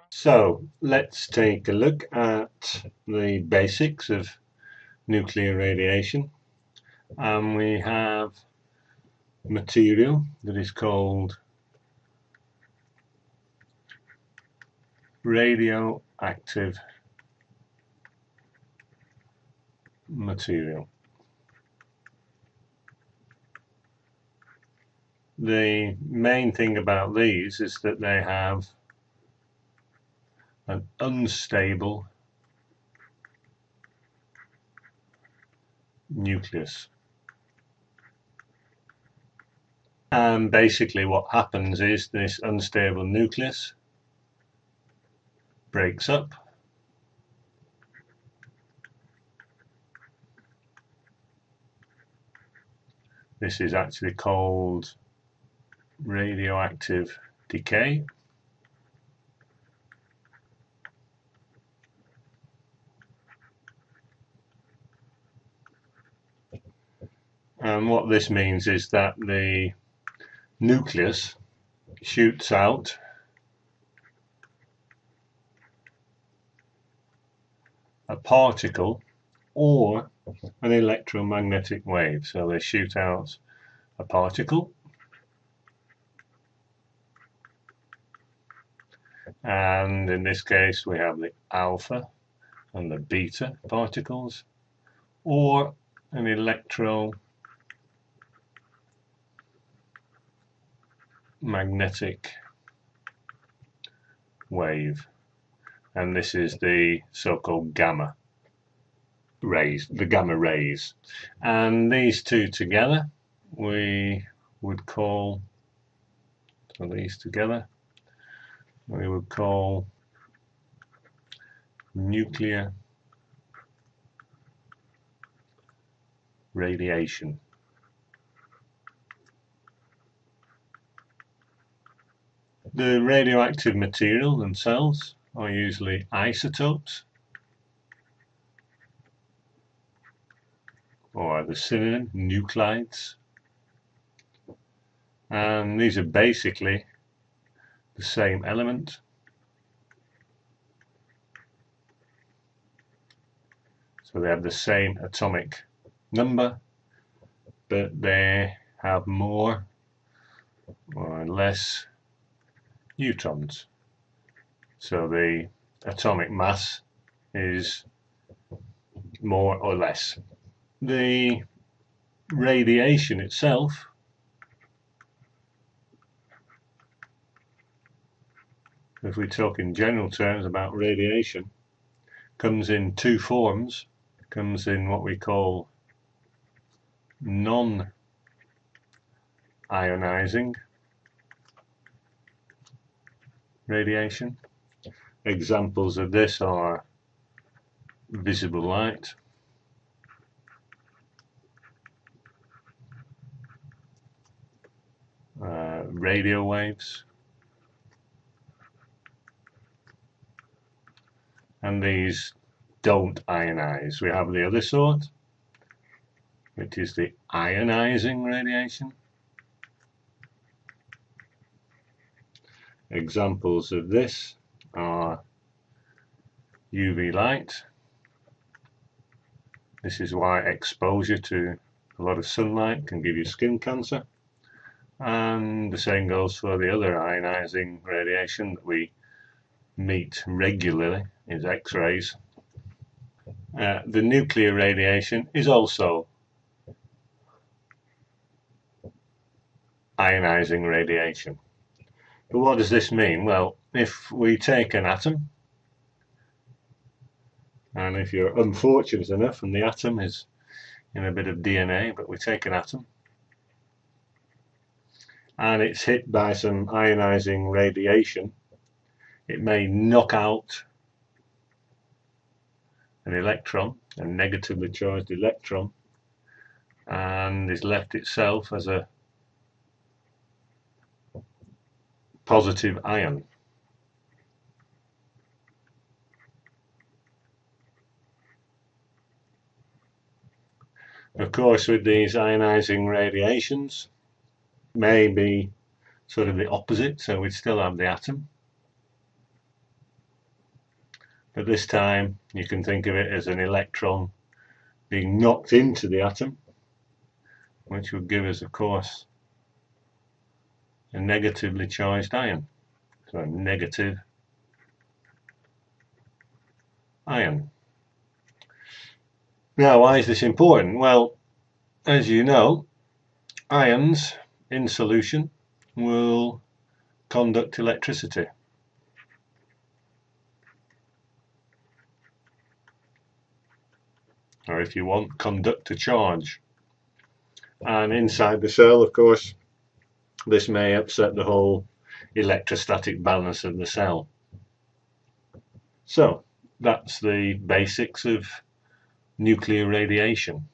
So let's take a look at the basics of nuclear radiation. We have material that is called radioactive material. The main thing about these is that they have an unstable nucleus. And basically what happens is this unstable nucleus breaks up This is actually called radioactive decay. And what this means is that the nucleus shoots out a particle or an electromagnetic wave. So they shoot out a particle, and in this case we have the alpha and the beta particles, or an electromagnetic wave, and this is the so-called gamma rays, the gamma rays. And these two together we would call, nuclear radiation. The radioactive material themselves are usually isotopes, or the synonym nuclides, and these are basically the same element. So they have the same atomic number, but they have more or less neutrons. So the atomic mass is more or less. The radiation itself if we talk in general terms about radiation, comes in two forms. It comes in what we call non-ionizing radiation. Examples of this are visible light, radio waves, and these don't ionize. We have the other sort, which is the ionizing radiation. Examples of this are UV light. This is why exposure to a lot of sunlight can give you skin cancer. And the same goes for the other ionizing radiation that we meet regularly, is X-rays. The nuclear radiation is also ionizing radiation. But what does this mean? Well, if we take an atom, and if you're unfortunate enough and the atom is in a bit of DNA, but we take an atom and it's hit by some ionizing radiation, it may knock out an electron, a negatively charged electron, and is left itself as a positive ion. Of course, with these ionizing radiations, may be sort of the opposite, so we'd still have the atom. But this time you can think of it as an electron being knocked into the atom, which would give us, of course, a negatively charged ion. So a negative ion. Now, why is this important? Well, as you know, ions in solution will conduct electricity. Or if you want, conduct a charge. And inside the cell, of course, this may upset the whole electrostatic balance of the cell. So that's the basics of nuclear radiation.